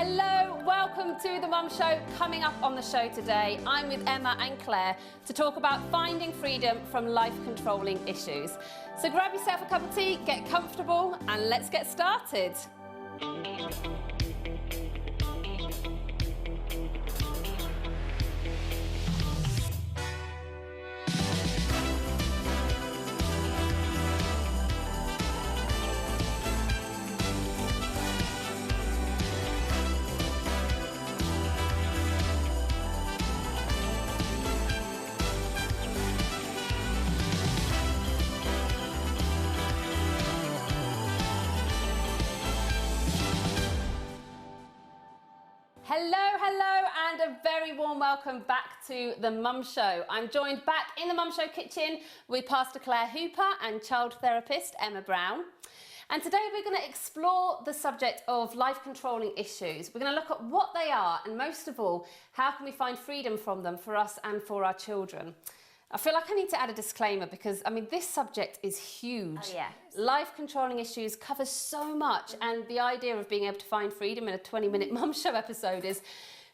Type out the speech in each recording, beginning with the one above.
Hello, welcome to The Mum Show. Coming up on the show today, I'm with Emma and Claire to talk about finding freedom from life-controlling issues. So grab yourself a cup of tea, get comfortable, and let's get started. Hello, and a very warm welcome back to The Mum Show. I'm joined back in The Mum Show kitchen with Pastor Claire Hooper and child therapist Emma Brown. And today we're going to explore the subject of life-controlling issues. We're going to look at what they are, and most of all, how can we find freedom from them for us and for our children. I feel like I need to add a disclaimer because, I mean, this subject is huge. Oh, yeah. Life-controlling issues covers so much, and the idea of being able to find freedom in a 20-minute Mum Show episode is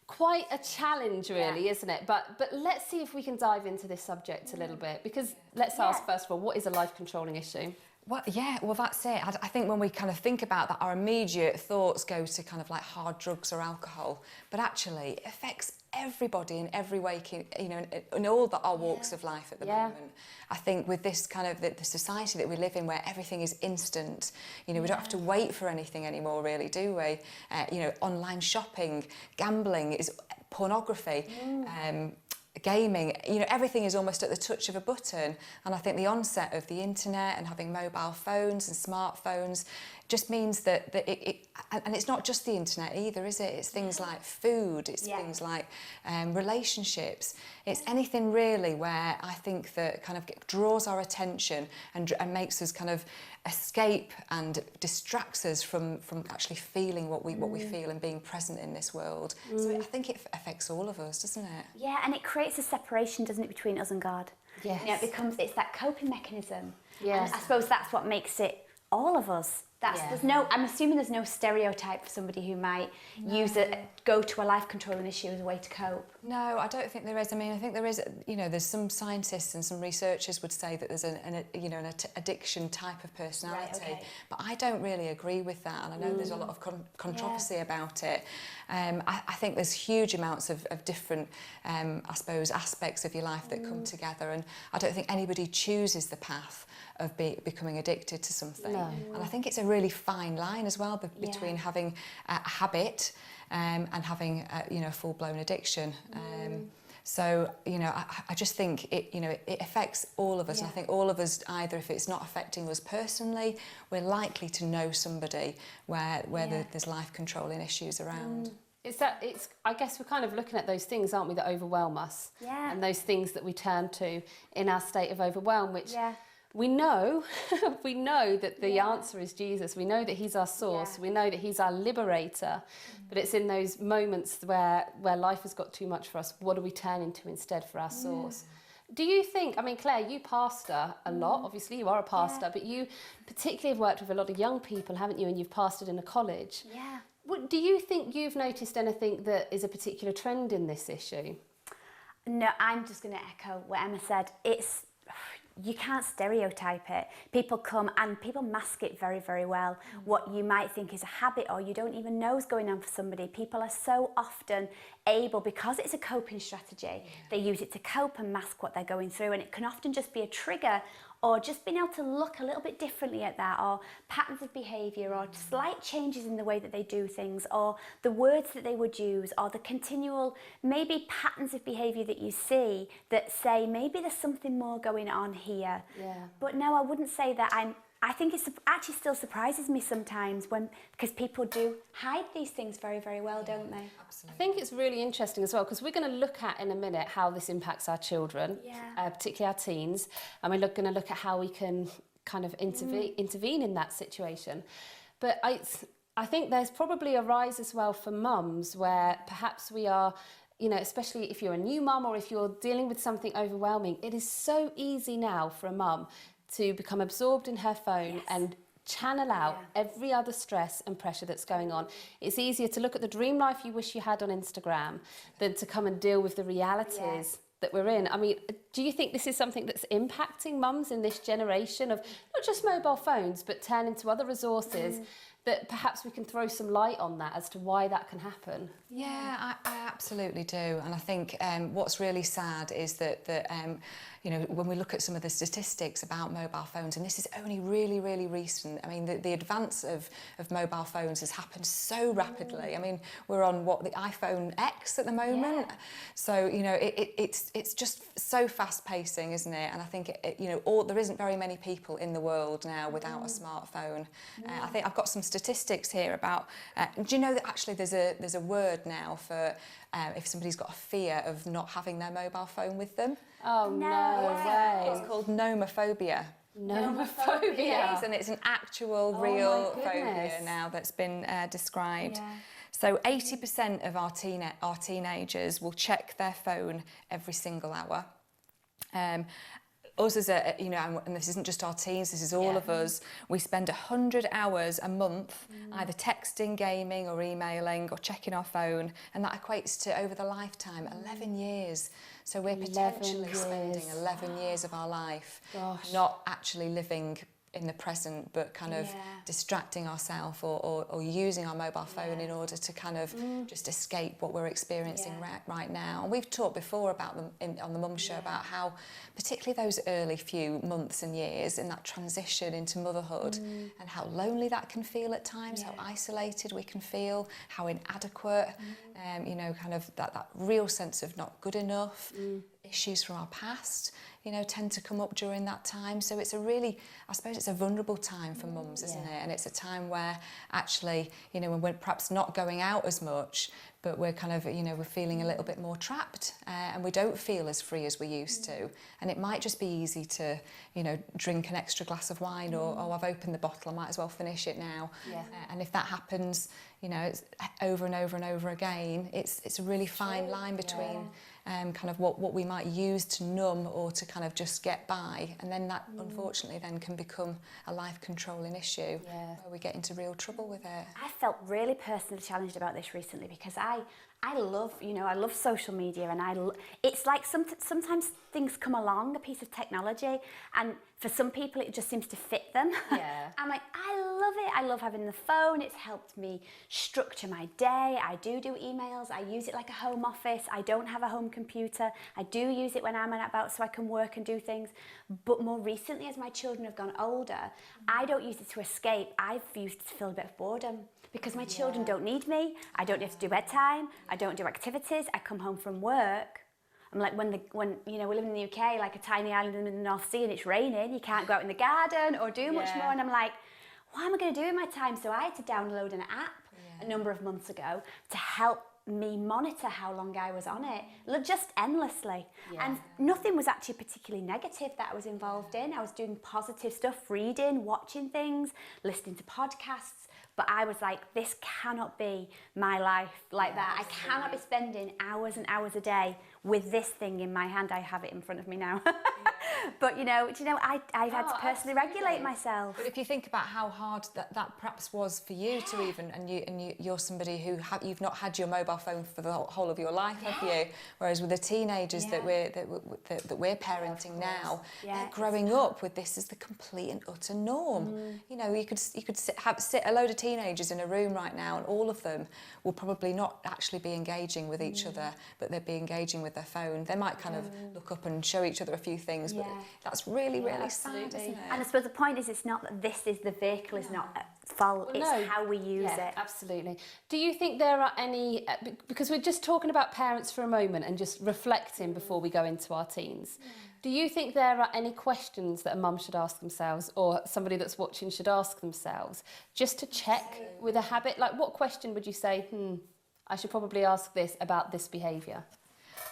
quite a challenge, really, isn't it? But let's see if we can dive into this subject a little bit, because let's ask, first of all, what is a life-controlling issue? Well, that's it. I think when we kind of think about that, our immediate thoughts go to kind of like hard drugs or alcohol, but actually it affects everybody in every way, in all our walks of life at the moment. I think with this kind of the society that we live in, where everything is instant, we don't have to wait for anything anymore, really, do we? Online shopping, gambling, pornography. Gaming, everything is almost at the touch of a button. And I think the onset of the internet and having mobile phones and smartphones just means that and it's not just the internet either, is it? It's things like food, it's things like relationships. It's anything really where I think that kind of draws our attention and makes us kind of escape and distracts us from actually feeling what we feel and being present in this world. So I think it affects all of us, doesn't it? Yeah, and it creates a separation, doesn't it, between us and God? Yes. It's that coping mechanism. Yes. And I suppose that's what makes it all of us. I'm assuming there's no stereotype for somebody who might go to a life-controlling issue as a way to cope. No, I don't think there is. I mean, I think there is, there's some scientists and some researchers would say that there's an addiction type of personality, right, okay. But I don't really agree with that, and I know there's a lot of controversy about it. I think there's huge amounts of different, I suppose, aspects of your life that come together, and I don't think anybody chooses the path of becoming addicted to something. No. And I think it's a really fine line as well between having a habit and having a full-blown addiction. So I just think it affects all of us, and I think all of us, either if it's not affecting us personally, we're likely to know somebody where there's life-controlling issues around. I guess we're kind of looking at those things, aren't we, that overwhelm us, and those things that we turn to in our state of overwhelm, which we know that the answer is Jesus. We know that he's our source. We know that he's our liberator. But it's in those moments where life has got too much for us, what do we turn into instead for our source? Do you think, I mean, Claire, you pastor a lot. Obviously, you are a pastor, but you particularly have worked with a lot of young people, haven't you? And you've pastored in a college. Yeah. Do you think you've noticed anything that is a particular trend in this issue? No, I'm just going to echo what Emma said. You can't stereotype it. People come and people mask it very, very well. What you might think is a habit or you don't even know is going on for somebody. People are so often able, because it's a coping strategy, they use it to cope and mask what they're going through, and it can often just be a trigger, or just being able to look a little bit differently at that, or patterns of behaviour, or slight changes in the way that they do things, or the words that they would use, or the continual maybe patterns of behaviour that you see that say maybe there's something more going on here. Yeah. But no, I wouldn't say that. I think it actually still surprises me sometimes because people do hide these things very, very well, don't they? Absolutely. I think it's really interesting as well, because we're going to look at in a minute how this impacts our children, particularly our teens, and we're going to look at how we can kind of intervene in that situation. But I think there's probably a rise as well for mums where perhaps we are, especially if you're a new mum or if you're dealing with something overwhelming, it is so easy now for a mum to become absorbed in her phone and channel out every other stress and pressure that's going on. It's easier to look at the dream life you wish you had on Instagram than to come and deal with the realities that we're in. I mean, do you think this is something that's impacting mums in this generation of not just mobile phones, but turning to other resources that perhaps we can throw some light on that as to why that can happen? Yeah, I absolutely do. And I think what's really sad is that you know, when we look at some of the statistics about mobile phones, and this is only really, really recent, I mean, the advance of mobile phones has happened so rapidly. I mean, we're on, the iPhone X at the moment? Yeah. So, you know, it's just so fast-pacing, isn't it? And I think, you know, there isn't very many people in the world now without a smartphone. I think I've got some statistics here about, do you know that actually there's a word now for if somebody's got a fear of not having their mobile phone with them? Oh, no way. It's called nomophobia. Nomophobia. And it's an actual, real phobia now that's been described. Yeah. So 80% of our teenagers will check their phone every single hour. Us as a, you know, and this isn't just our teens, this is all of us, we spend 100 hours a month either texting, gaming or emailing or checking our phone, and that equates to, over the lifetime, 11 years. So we're potentially spending 11 years of our life not actually living in the present, but kind of distracting ourselves or using our mobile phone in order to kind of just escape what we're experiencing right now. And we've talked before about them on the Mum Show about how, particularly those early few months and years in that transition into motherhood, and how lonely that can feel at times, how isolated we can feel, how inadequate, you know, kind of that real sense of not good enough, issues from our past, you know, tend to come up during that time. So it's a really, I suppose it's a vulnerable time for mums, isn't it? And it's a time where actually, you know, when we're perhaps not going out as much, but we're kind of, you know, we're feeling a little bit more trapped and we don't feel as free as we used to. And it might just be easy to, you know, drink an extra glass of wine or, oh, I've opened the bottle, I might as well finish it now. And if that happens, you know, it's over and over and over again, it's a really fine line between kind of what we might use to numb or to kind of just get by, and then that unfortunately then can become a life controlling issue where we get into real trouble with it. I felt really personally challenged about this recently because I love, you know, I love social media, and it's like sometimes things come along, a piece of technology, and for some people it just seems to fit them. I'm like, I love it. I love having the phone. It's helped me structure my day. I do emails. I use it like a home office. I don't have a home computer. I do use it when I'm about so I can work and do things. But more recently, as my children have gone older, I don't use it to escape. I've used it to feel a bit of boredom. Because my children don't need me, I don't have to do bedtime, I don't do activities, I come home from work. I'm like, when you know, we live in the UK, like a tiny island in the North Sea, and it's raining, you can't go out in the garden or do much more, and I'm like, what am I going to do with my time? So I had to download an app a number of months ago to help me monitor how long I was on it, just endlessly. And nothing was actually particularly negative that I was involved in. I was doing positive stuff, reading, watching things, listening to podcasts. But I was like, this cannot be my life like that. Absolutely. I cannot be spending hours and hours a day with this thing in my hand. I have it in front of me now. But, you know, I had to personally regulate myself. But if you think about how hard that perhaps was for you to even, and you're somebody who you've not had your mobile phone for the whole of your life, have you? Whereas with the teenagers that we're parenting now, they're growing up with this as the complete and utter norm. You know, you could sit a load of teenagers in a room right now, and all of them will probably not actually be engaging with each other, but they'll be engaging with their phone. They might kind of look up and show each other a few things, but that's really, really sad, isn't it? And I suppose the point is, it's not that this is the vehicle is not at fault, it's how we use it. Absolutely. Do you think there are any, because we're just talking about parents for a moment and just reflecting before we go into our teens, do you think there are any questions that a mum should ask themselves, or somebody that's watching should ask themselves, just to check with a habit? Like, what question would you say, I should probably ask this about this behaviour?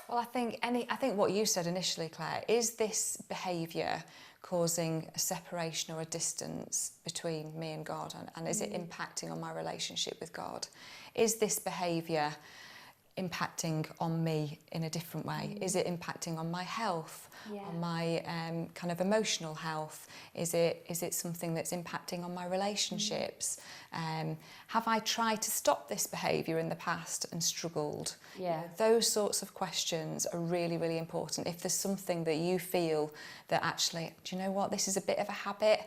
Well, I think what you said initially, Claire, is this behaviour causing a separation or a distance between me and God, and is it impacting on my relationship with God? Is this behaviour impacting on me in a different way? Is it impacting on my health, on my kind of emotional health? Is it something that's impacting on my relationships? Have I tried to stop this behaviour in the past and struggled? Yeah. Those sorts of questions are really, really important. If there's something that you feel that actually, do you know what, this is a bit of a habit,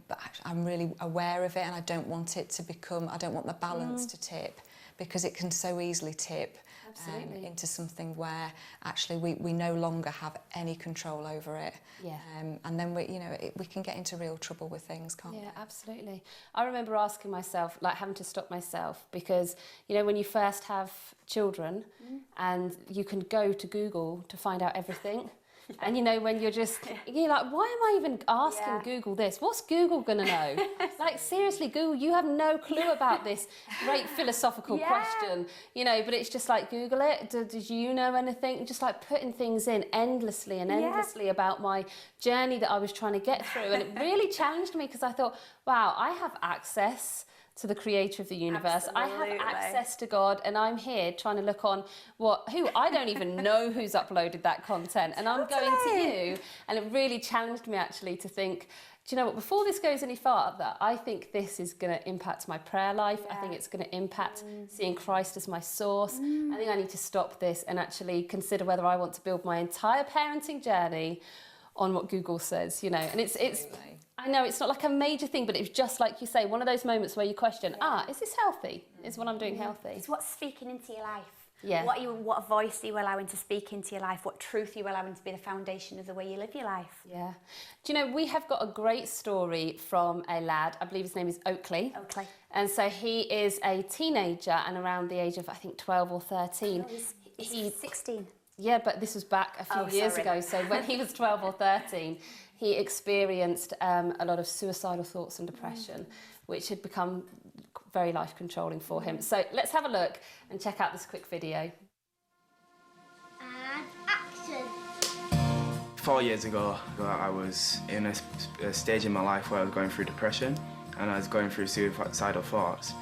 but I'm really aware of it and I don't want it to become, I don't want the balance to tip, because it can so easily tip into something where actually we no longer have any control over it. Yeah. And then we can get into real trouble with things, can't we? Yeah, absolutely. I remember asking myself, like having to stop myself, because, you know, when you first have children and you can go to Google to find out everything. And you know, when you're like, why am I even asking Google this? What's Google gonna know? Like, seriously, Google, you have no clue about this great philosophical question, you know, but it's just like, Google it. Did you know anything? Just like putting things in endlessly and endlessly about my journey that I was trying to get through. And it really challenged me, because I thought, wow, I have access to the creator of the universe. Absolutely. I have access to God, and I'm here trying to look on who I don't even know who's uploaded that content, and I'm going to you. And it really challenged me actually to think, do you know what, before this goes any farther, I think this is going to impact my prayer life. I think it's going to impact seeing Christ as my source. I think I need to stop this and actually consider whether I want to build my entire parenting journey on what Google says, you know. And it's I know it's not like a major thing, but it's just like you say, one of those moments where you question, is this healthy? Is what I'm doing healthy? It's what's speaking into your life. Yeah. What voice are you allowing to speak into your life? What truth are you allowing to be the foundation of the way you live your life? Yeah. Do you know, we have got a great story from a lad, I believe his name is Oakley. Oakley. And so he is a teenager and around the age of, I think, 12 or 13. Oh, he's 16. Yeah, but this was back a few years ago. So when he was 12 or 13, he experienced a lot of suicidal thoughts and depression, which had become very life controlling for him. So let's have a look and check out this quick video. And action. 4 years ago, I was in a stage in my life where I was going through depression and I was going through suicidal thoughts.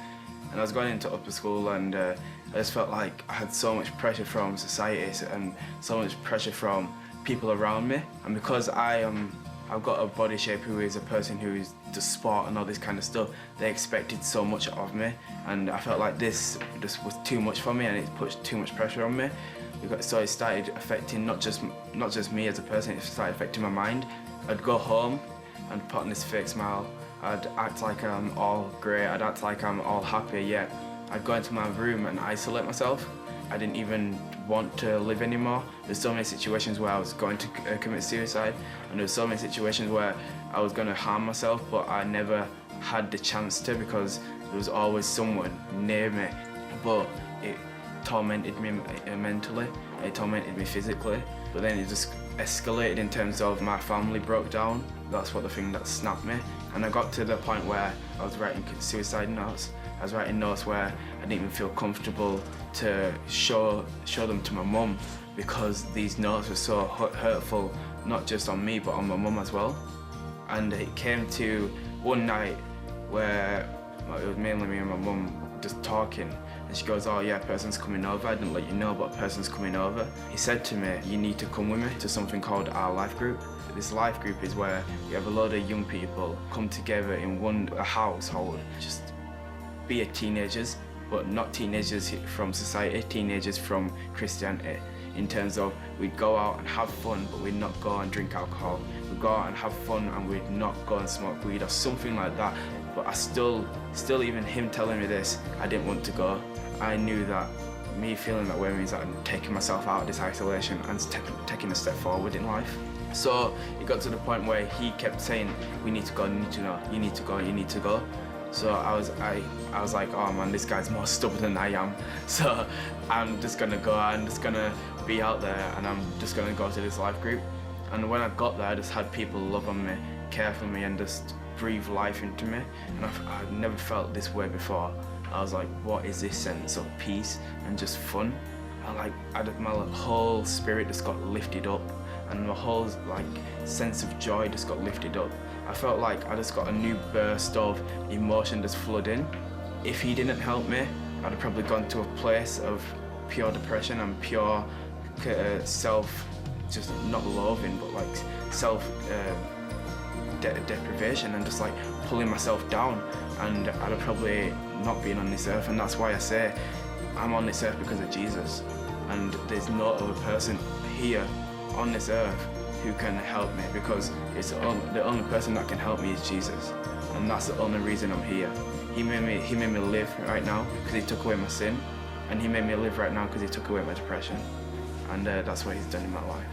And I was going into upper school, and I just felt like I had so much pressure from society and so much pressure from people around me. And because I've got a body shape who is a person who does sport and all this kind of stuff, they expected so much of me, and I felt like this just was too much for me, and it put too much pressure on me. So it started affecting not just me as a person, it started affecting my mind. I'd go home and put on this fake smile. I'd act like I'm all great, I'd act like I'm all happy, yet I'd go into my room and isolate myself. I didn't even want to live anymore. There's so many situations where I was going to commit suicide, and there's so many situations where I was going to harm myself, but I never had the chance to, because there was always someone near me. But it tormented me mentally, it tormented me physically, but then it just escalated in terms of my family broke down. That's what the thing that snapped me. And I got to the point where I was writing suicide notes. I was writing notes where I didn't even feel comfortable to show them to my mum, because these notes were so hurtful, not just on me but on my mum as well. And it came to one night where it was mainly me and my mum just talking, and she goes, oh yeah, a person's coming over. I didn't let you know, but a person's coming over. He said to me, you need to come with me to something called Our Life Group. This life group is where we have a lot of young people come together in a household, just be teenagers, but not teenagers from society, teenagers from Christianity. In terms of, we'd go out and have fun, but we'd not go and drink alcohol. We'd go out and have fun and we'd not go and smoke weed or something like that. But I still even him telling me this, I didn't want to go. I knew that me feeling that way means that I'm taking myself out of this isolation and taking a step forward in life. So it got to the point where he kept saying, we need to go, you need to know, you need to go, you need to go. So I was like, oh man, this guy's more stubborn than I am. So I'm just gonna go, I'm just gonna be out there, and I'm just gonna go to this life group. And when I got there, I just had people love on me, care for me, and just breathe life into me. And I've never felt this way before. I was like, what is this sense of peace and just fun? My whole spirit just got lifted up, and my whole sense of joy just got lifted up. I felt like I just got a new burst of emotion just flooding. If he didn't help me, I'd have probably gone to a place of pure depression and pure self, just not loving, but like self deprivation, and just like pulling myself down, and I'd have probably not been on this earth. And that's why I say I'm on this earth because of Jesus, and there's no other person here on this earth who can help me, because it's the only person that can help me is Jesus, and that's the only reason I'm here. He made me live right now because he took away my sin, and he made me live right now because he took away my depression, and that's what he's done in my life.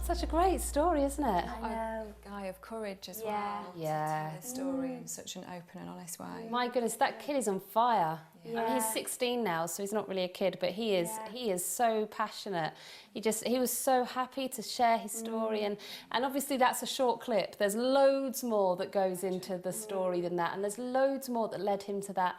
Such a great story, isn't it? I know. A guy of courage as Yeah. well. Yeah. To tell his story in such an open and honest way. My goodness, that kid is on fire. Yeah. I mean, he's 16 now, so he's not really a kid, but he is so passionate. He was so happy to share his story, and obviously that's a short clip. There's loads more that goes into the story than that, and there's loads more that led him to that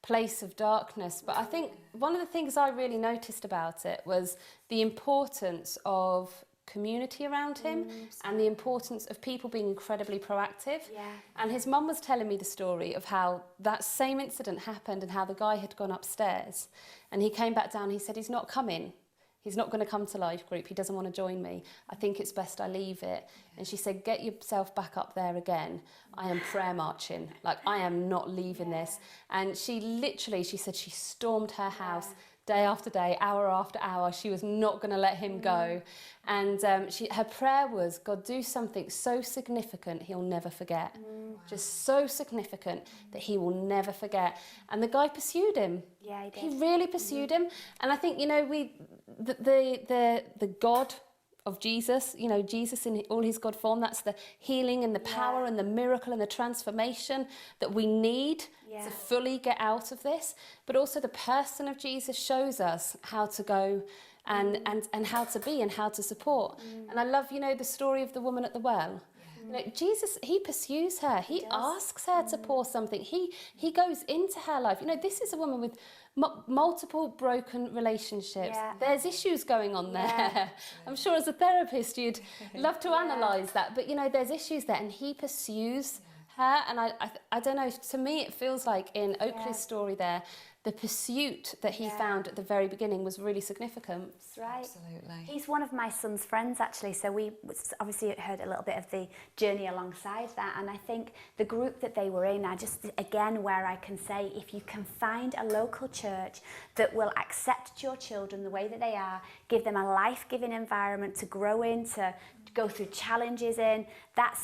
place of darkness. But I think one of the things I really noticed about it was the importance of community around him and the importance of people being incredibly proactive. Yeah. And his mum was telling me the story of how that same incident happened and how the guy had gone upstairs and he came back down. He said, he's not coming. He's not going to come to life group. He doesn't want to join me. I think it's best I leave it. And she said, get yourself back up there again. I am prayer marching. Like, I am not leaving this. And she said she stormed her house day after day, hour after hour. She was not going to let him go. And her prayer was, God, do something so significant he'll never forget. Just so significant that he will never forget. And the guy pursued him. Yeah, he did. He really pursued him. And I think, the God of Jesus, Jesus in all his God form, that's the healing and the power and the miracle and the transformation that we need to fully get out of this. But also the person of Jesus shows us how to go and how to be and how to support. And I love, the story of the woman at the well. Jesus, he pursues her. He asks her to pour something. He goes into her life. This is a woman with multiple broken relationships. Yeah. There's issues going on there. Yeah. I'm sure as a therapist you'd love to analyse that. But, there's issues there and he pursues her. And I don't know, to me it feels like in Oakley's story there, the pursuit that he found at the very beginning was really significant. That's right. Absolutely. He's one of my son's friends, actually, so we obviously heard a little bit of the journey alongside that, and I think the group that they were in, where I can say, if you can find a local church that will accept your children the way that they are, give them a life-giving environment to grow in, to go through challenges in,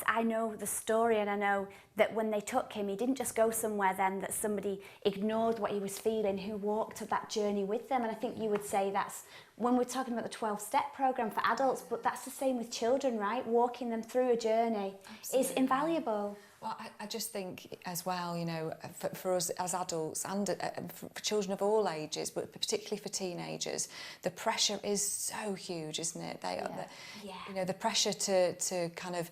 I know the story, and I know that when they took him, he didn't just go somewhere then that somebody ignored what he was feeling, who walked that journey with them. And I think you would say that's when we're talking about the 12-step program for adults, but that's the same with children, right? Walking them through a journey is invaluable. Well, I just think as well, for us as adults and for children of all ages, but particularly for teenagers, the pressure is so huge, isn't it? The pressure to kind of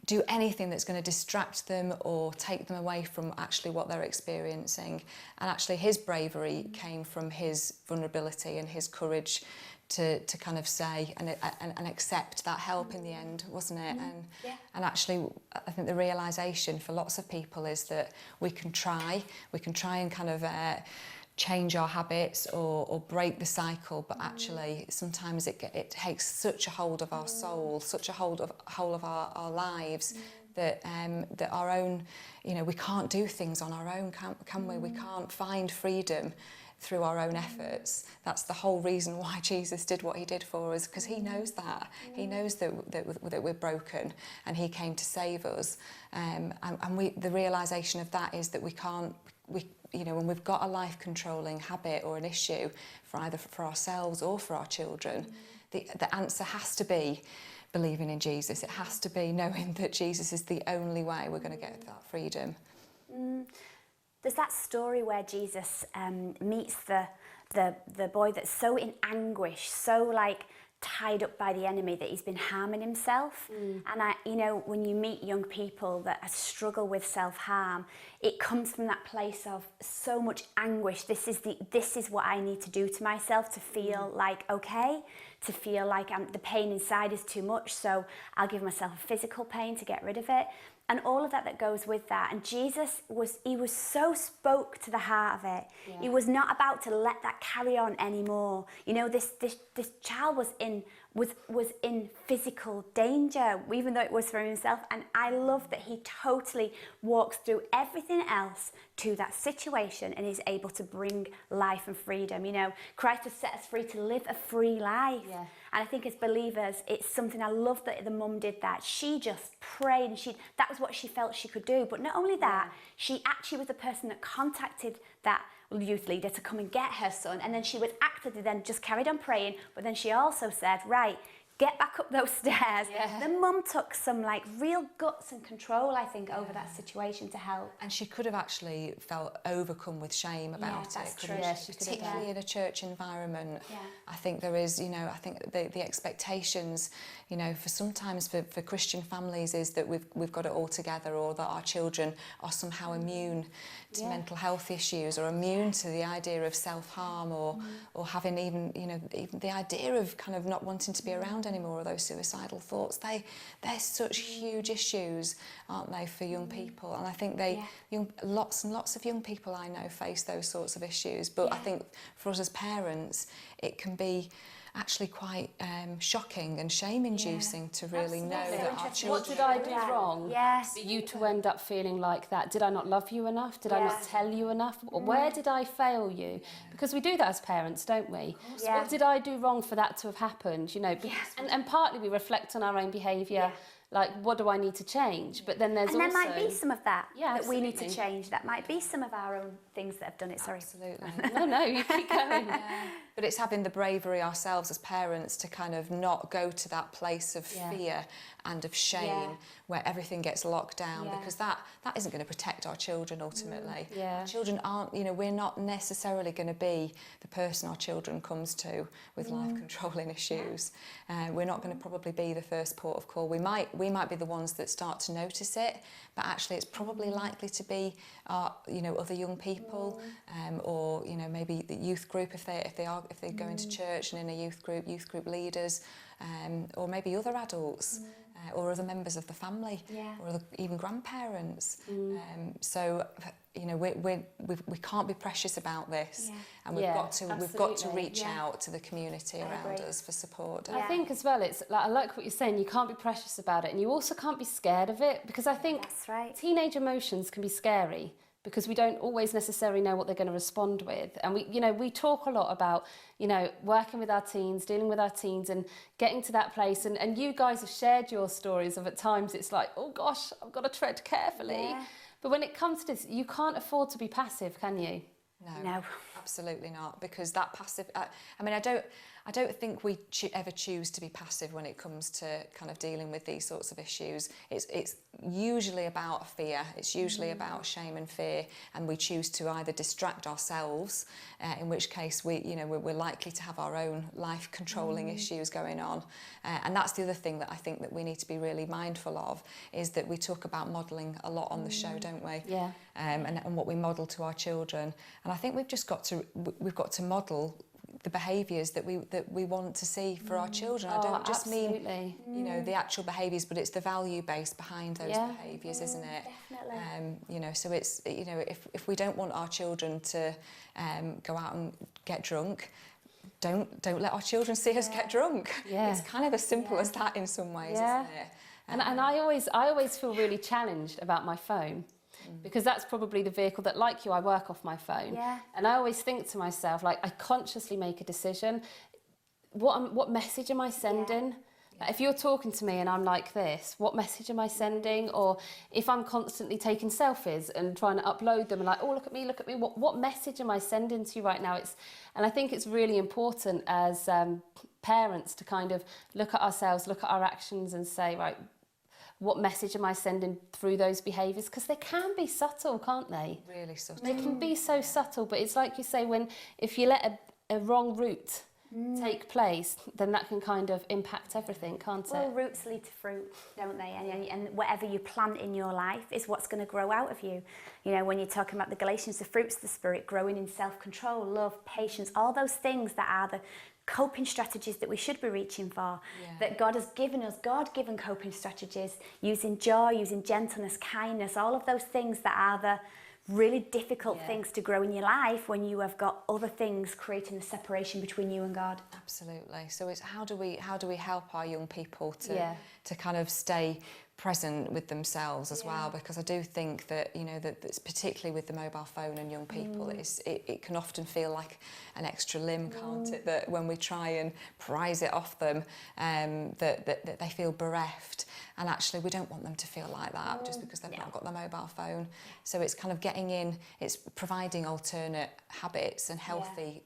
do anything that's going to distract them or take them away from actually what they're experiencing. And actually his bravery came from his vulnerability and his courage to kind of say and accept that help in the end, wasn't it? And actually, I think the realisation for lots of people is that we can try and kind of change our habits or break the cycle, but actually sometimes it takes such a hold of our soul, such a hold of our lives, that our own, we can't do things on our own, can we? We can't find freedom through our own efforts. That's the whole reason why Jesus did what he did for us, because he knows that. He knows that we're broken and he came to save us. And the realisation of that is that when we've got a life-controlling habit or an issue, either for ourselves or for our children, the answer has to be believing in Jesus. It has to be knowing that Jesus is the only way we're going to get that freedom. There's that story where Jesus meets the boy that's so in anguish, so tied up by the enemy that he's been harming himself. And when you meet young people that struggle with self-harm, it comes from that place of so much anguish. This is what I need to do to myself to feel okay, to feel like the pain inside is too much, so I'll give myself a physical pain to get rid of it. and all of that goes with that. And Jesus he was so spoke to the heart of it. Yeah. He was not about to let that carry on anymore. You know, this child was in physical danger, even though it was for himself. And I love that he totally walks through everything else to that situation and is able to bring life and freedom. You know, Christ has set us free to live a free life. Yeah. And I think as believers, it's something I love that the mum did that. She just prayed, and that was what she felt she could do. But not only that, she actually was the person that contacted that youth leader to come and get her son, and then she was actively then just carried on praying, but then she also said, right, get back up those stairs. Yeah. The mum took some like real guts and control, I think, over that situation to help. And she could have actually felt overcome with shame about it. That's true. Particularly in a church environment. Yeah. I think there is, you know, I think the expectations, you know, sometimes for Christian families is that we've got it all together, or that our children are somehow immune to mental health issues, or immune to the idea of self-harm, or having even the idea of kind of not wanting to be around anymore, or those suicidal thoughts. They're such huge issues, aren't they, for young people? And I think lots and lots of young people I know face those sorts of issues. But I think for us as parents, it can be actually quite shocking and shame-inducing to really know that our children... What did I do wrong for you to end up feeling like that? Did I not love you enough? Did I not tell you enough? Or where did I fail you? Because we do that as parents, don't we? What did I do wrong for that to have happened? You know, and partly we reflect on our own behaviour. Like, what do I need to change? But then there's there might be some of that that we need to change. That might be some of our own things that have done it. Sorry. Absolutely. No, you keep going. But it's having the bravery ourselves as parents to kind of not go to that place of fear and of shame where everything gets locked down, because that isn't going to protect our children ultimately. Our children aren't, you know, we're not necessarily going to be the person our children comes to with life controlling issues. We're not going to probably be the first port of call. We might be the ones that start to notice it, but actually it's probably likely to be other young people, or maybe the youth group if they go into church and in a youth group leaders, or maybe other adults. Or other members of the family, or even grandparents. So, you know, we can't be precious about this, and we've got to reach out to the community around us for support. I think as well, it's like, I like what you're saying. You can't be precious about it, and you also can't be scared of it, because I think teenage emotions can be scary, because we don't always necessarily know what they're going to respond with. And we talk a lot about, working with our teens, dealing with our teens and getting to that place. And you guys have shared your stories of at times it's like, oh gosh, I've got to tread carefully. Yeah. But when it comes to this, you can't afford to be passive, can you? No, absolutely not, because that passive... I don't think we ever choose to be passive when it comes to kind of dealing with these sorts of issues. It's usually about fear. It's usually about shame and fear, and we choose to either distract ourselves, in which case we're likely to have our own life controlling issues going on. And that's the other thing that I think that we need to be really mindful of, is that we talk about modelling a lot on the show, don't we? Yeah. And what we model to our children. And I think we've got to model the behaviours that we want to see for our children. I don't just mean the actual behaviours, but it's the value base behind those behaviours, isn't it? Definitely. So it's if we don't want our children to go out and get drunk, don't let our children see us get drunk. It's kind of as simple as that in some ways, isn't it? And I always feel really challenged about my phone. Because that's probably the vehicle that, like you, I work off my phone. And I always think to myself, like, I consciously make a decision. What message am I sending? Like, if you're talking to me and I'm like this, what message am I sending? Or if I'm constantly taking selfies and trying to upload them and like, oh, look at me, what message am I sending to you right now? And I think it's really important as parents to kind of look at ourselves, look at our actions and say, right, what message am I sending through those behaviours? Because they can be subtle, can't they? Really subtle. They can be so subtle, but it's like you say, if you let a wrong route take place, then that can kind of impact everything, can't it? Well, roots lead to fruit, don't they? And whatever you plant in your life is what's going to grow out of you. You know, when you're talking about the Galatians, the fruits of the Spirit, growing in self-control, love, patience, all those things that are the coping strategies that we should be reaching for, that God has given us, God-given coping strategies, using joy, using gentleness, kindness, all of those things that are the really difficult things to grow in your life when you have got other things creating a separation between you and God. Absolutely. So it's how do we help our young people to kind of stay present with themselves as well, because I do think that, you know, that's particularly with the mobile phone and young people, it can often feel like an extra limb, can't it, that when we try and prise it off them, that they feel bereft, and actually we don't want them to feel like that just because they've not got the mobile phone. So it's kind of it's providing alternate habits and healthy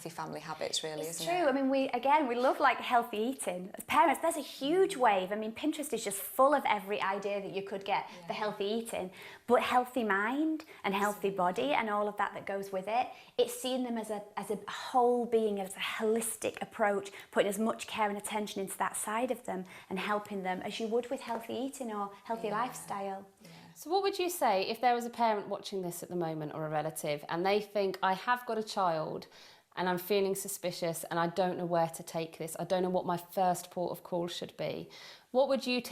family habits, really, isn't it? It's true. I mean, we love like healthy eating. As parents, there's a huge wave. I mean, Pinterest is just full of every idea that you could get for healthy eating, but healthy mind and healthy body and all of that goes with it. It's seeing them as a whole being, as a holistic approach, putting as much care and attention into that side of them and helping them as you would with healthy eating or healthy lifestyle. So what would you say if there was a parent watching this at the moment, or a relative, and they think, I have got a child and I'm feeling suspicious and I don't know where to take this, I don't know what my first port of call should be. What would you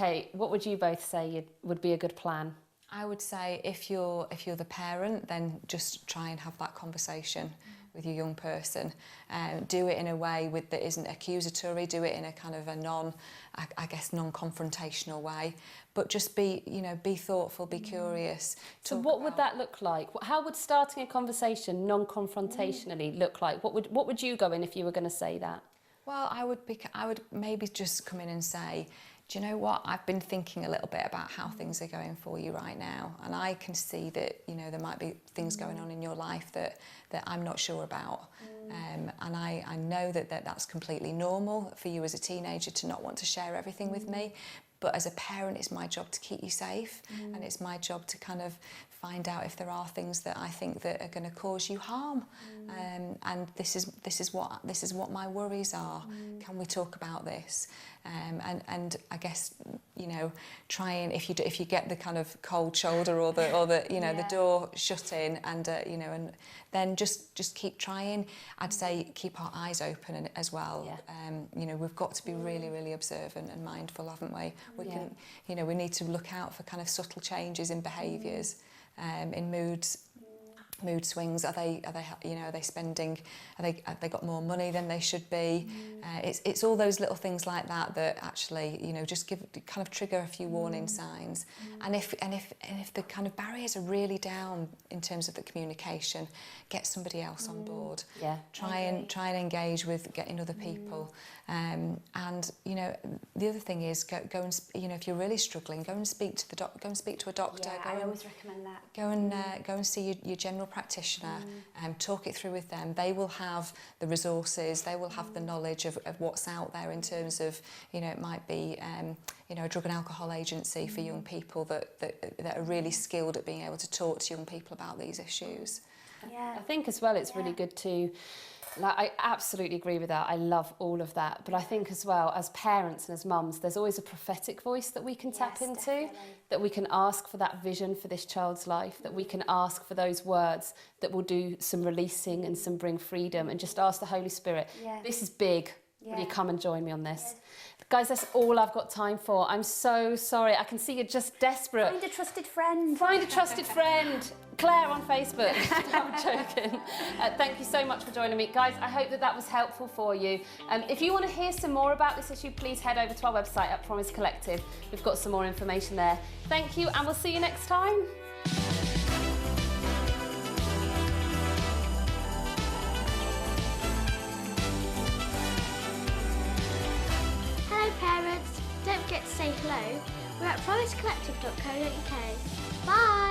both say would be a good plan? I would say if you're the parent, then just try and have that conversation with your young person. Do it in a way that isn't accusatory, do it in a kind of a non-confrontational way, but just be thoughtful, be curious. So what would that look like? How would starting a conversation non-confrontationally look like? What would you go in if you were going to say that? Well, I would maybe just come in and say, do you know what? I've been thinking a little bit about how things are going for you right now, and I can see that, you know, there might be things going on in your life that I'm not sure about. And I know that's completely normal for you as a teenager to not want to share everything with me. But as a parent, it's my job to keep you safe, and it's my job to kind of find out if there are things that I think that are going to cause you harm. And this is what my worries are. Can we talk about this? And I guess, you know, try and if you get the kind of cold shoulder or the you know the door shutting, and you know, and then just keep trying. I'd say keep our eyes open as well. You know, we've got to be really, really observant and mindful, haven't we? We can, you know, we need to look out for kind of subtle changes in behaviours, in mood swings. Are they spending? Have they got more money than they should be? It's all those little things like that actually, you know, just kind of trigger a few warning signs. And if the kind of barriers are really down in terms of the communication, get somebody else on board. Try and engage with getting other people. And you know, the other thing is go and, you know, if you're really struggling, go and speak to a doctor. I always recommend that. Go and see your general practitioner and talk it through with them. They will have the resources, they will have the knowledge of what's out there in terms of, you know, it might be you know, a drug and alcohol agency for young people that are really skilled at being able to talk to young people about these issues. I think as well it's really good to, like, I absolutely agree with that. I love all of that. But I think as well, as parents and as mums, there's always a prophetic voice that we can tap into, definitely. That we can ask for that vision for this child's life, that we can ask for those words that will do some releasing and some bring freedom, and just ask the Holy Spirit, this is big, will you come and join me on this? Guys, that's all I've got time for. I'm so sorry. I can see you're just desperate. Find a trusted friend. Find a trusted friend. Claire on Facebook. I'm joking. Thank you so much for joining me. Guys, I hope that was helpful for you. If you want to hear some more about this issue, please head over to our website at Promise Collective. We've got some more information there. Thank you, and we'll see you next time. Parents, don't forget to say hello. We're at promisecollective.co.uk. Bye!